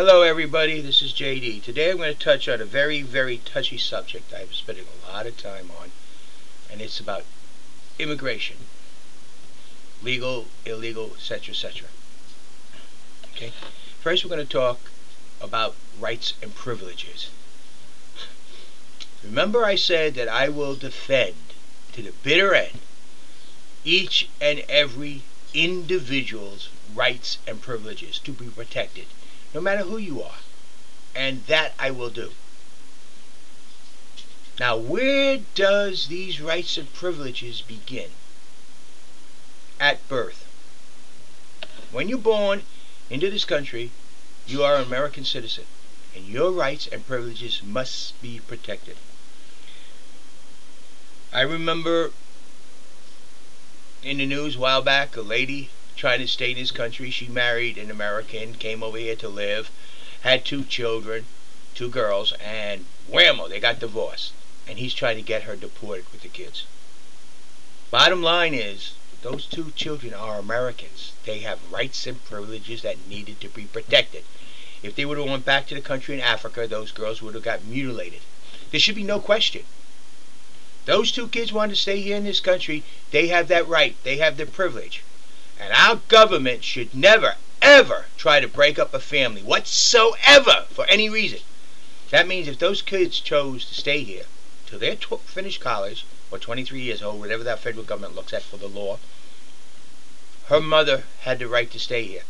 Hello everybody, this is JD. Today I'm going to touch on a very, very touchy subject I've been spending a lot of time on, and it's about immigration. Legal, illegal, etc., etc. Okay? First we're going to talk about rights and privileges. Remember I said that I will defend to the bitter end each and every individual's rights and privileges to be protected, no matter who you are, and that I will do. Now, where does these rights and privileges begin? At birth. When you're born into this country, you are an American citizen, and your rights and privileges must be protected. I remember in the news a while back, a lady trying to stay in this country. She married an American, came over here to live, had 2 children, 2 girls, and whammo, they got divorced. And he's trying to get her deported with the kids. Bottom line is, those 2 children are Americans. They have rights and privileges that needed to be protected. If they would have went back to the country in Africa, those girls would have got mutilated. There should be no question. Those 2 kids want to stay here in this country. They have that right. They have the privilege. And our government should never, ever try to break up a family whatsoever for any reason. That means if those kids chose to stay here till they're finished college, or 23 years old, whatever that federal government looks at for the law, her mother had the right to stay here,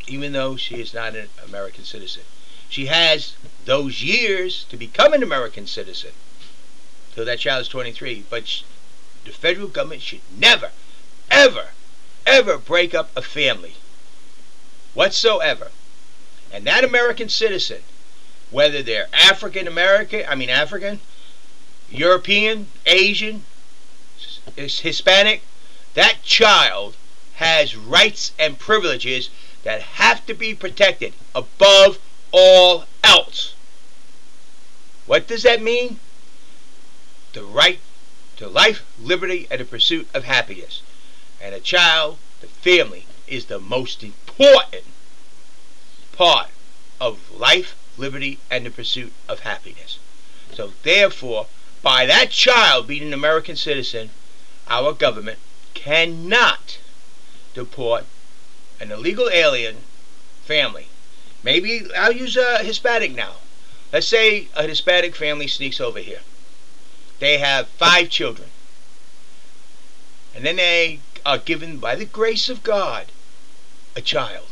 even though she is not an American citizen. She has those years to become an American citizen till that child is 23, but the federal government should never, ever, ever break up a family whatsoever. And that American citizen, whether they're African, European, Asian, Hispanic, that child has rights and privileges that have to be protected above all else. What does that mean? The right to life, liberty, and the pursuit of happiness. And a child, the family, is the most important part of life, liberty, and the pursuit of happiness. So therefore, by that child being an American citizen, our government cannot deport an illegal alien family. Maybe I'll use a Hispanic now. Let's say a Hispanic family sneaks over here. They have 5 children. And then they are given, by the grace of God, a child.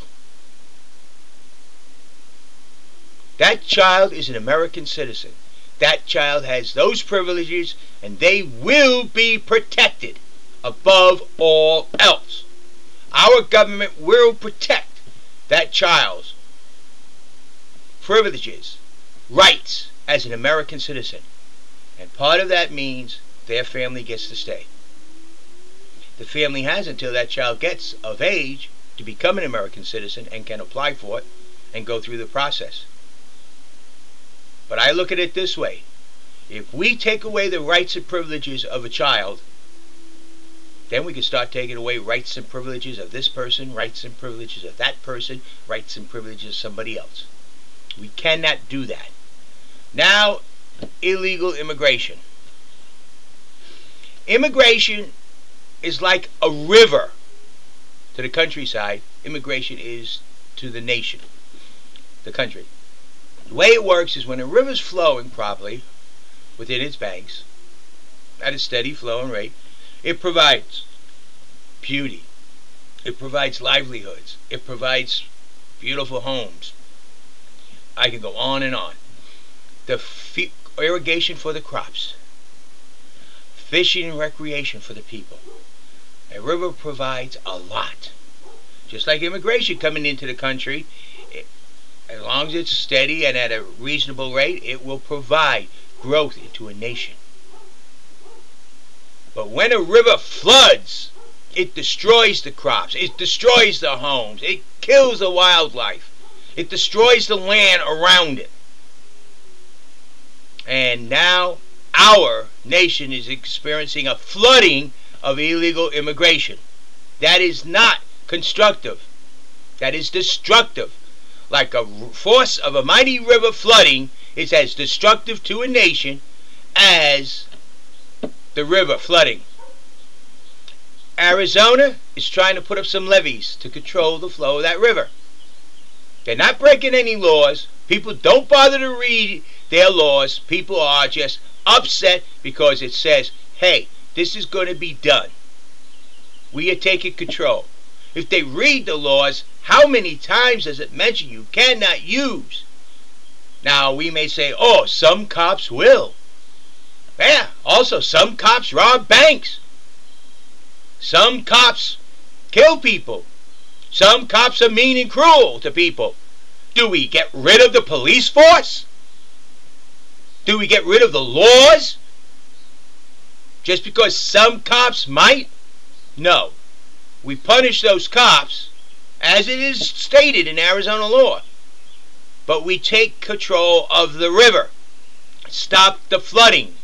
That child is an American citizen. That child has those privileges, and they will be protected above all else. Our government will protect that child's privileges, rights as an American citizen. And part of that means their family gets to stay. The family has until that child gets of age to become an American citizen and can apply for it and go through the process. But I look at it this way. If we take away the rights and privileges of a child, then we can start taking away rights and privileges of this person, rights and privileges of that person, rights and privileges of somebody else. We cannot do that. Now, illegal immigration. Immigration is like a river to the countryside. Immigration is to the nation, the country. The way it works is when a river's flowing properly within its banks at a steady flowing rate, it provides beauty, it provides livelihoods, it provides beautiful homes. I can go on and on. The irrigation for the crops, fishing and recreation for the people. A river provides a lot. Just like immigration coming into the country, as long as it's steady and at a reasonable rate, it will provide growth into a nation. But when a river floods, it destroys the crops, it destroys the homes, it kills the wildlife, it destroys the land around it. And now our nation is experiencing a flooding of illegal immigration. That is not constructive. That is destructive. like a force of a mighty river flooding is as destructive to a nation as the river flooding. Arizona is trying to put up some levees to control the flow of that river. They're not breaking any laws. People don't bother to read their laws. People are just upset because it says, hey, this is going to be done. We are taking control. If they read the laws, how many times does it mention you cannot use? Now, we may say, oh, some cops will. Yeah, also some cops rob banks. Some cops kill people. Some cops are mean and cruel to people. Do we get rid of the police force? Do we get rid of the laws? Just because some cops might? No. We punish those cops, as it is stated in Arizona law. But we take control of the river. Stop the flooding.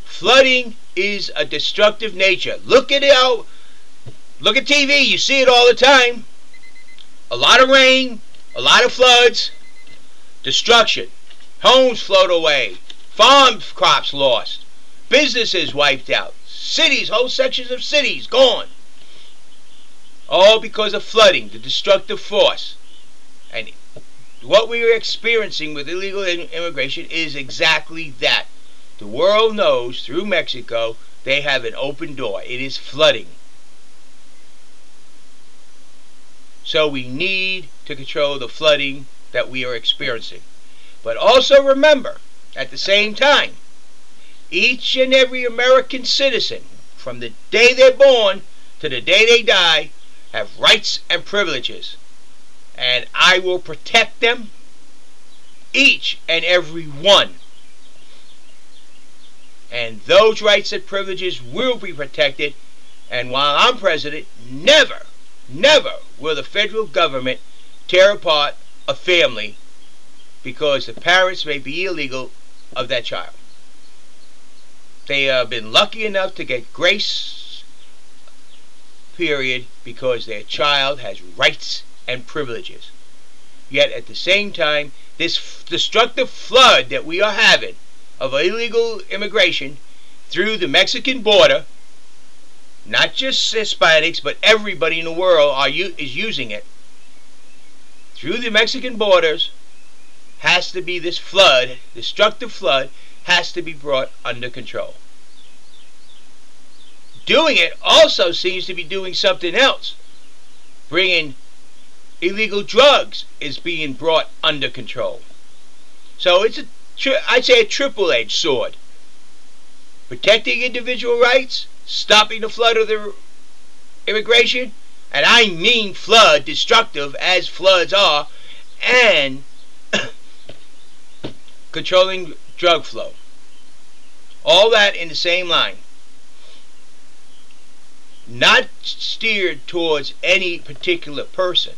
Flooding is a destructive nature. Look at TV, you see it all the time. A lot of rain, a lot of floods, destruction. Homes float away, farm crops lost, businesses wiped out, cities, whole sections of cities gone. All because of flooding, the destructive force. And what we are experiencing with illegal immigration is exactly that. The world knows through Mexico they have an open door. It is flooding. So we need to control the flooding that we are experiencing. But also remember, at the same time, each and every American citizen, from the day they're born to the day they die, have rights and privileges. And I will protect them, each and every one. And those rights and privileges will be protected. And while I'm president, never will the federal government tear apart a family because the parents may be illegal of that child. They have been lucky enough to get grace period because their child has rights and privileges. Yet at the same time, this destructive flood that we are having of illegal immigration through the Mexican border, not just Hispanics, but everybody in the world is using it. Through the Mexican borders has to be this flood, destructive flood, has to be brought under control. Doing it also seems to be doing something else. Bringing illegal drugs is being brought under control. So it's I'd say a triple-edged sword. Protecting individual rights, stopping the flood of the immigration, and I mean flood, destructive as floods are, and controlling drug flow. All that in the same line. Not steered towards any particular person.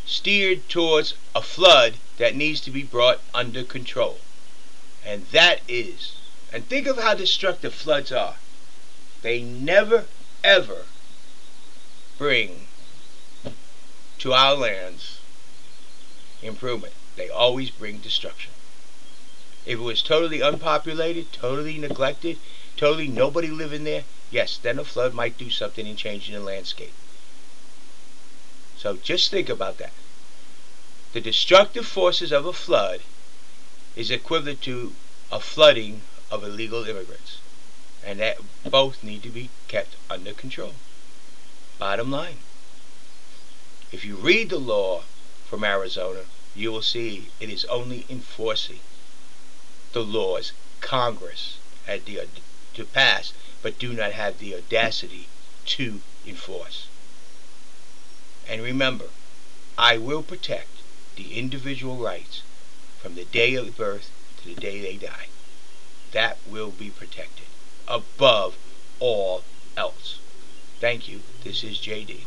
Steered towards a flood that needs to be brought under control. And that is, and think of how destructive floods are. They never, ever bring to our lands improvement. They always bring destruction. If it was totally unpopulated, totally neglected, totally nobody living there, yes, then a flood might do something in changing the landscape. So just think about that. The destructive forces of a flood is equivalent to a flooding of illegal immigrants. And that both need to be kept under control. Bottom line. If you read the law from Arizona, you will see it is only enforcing the laws Congress had to pass, but do not have the audacity to enforce. And remember, I will protect the individual rights from the day of birth to the day they die. That will be protected above all else. Thank you. This is JD.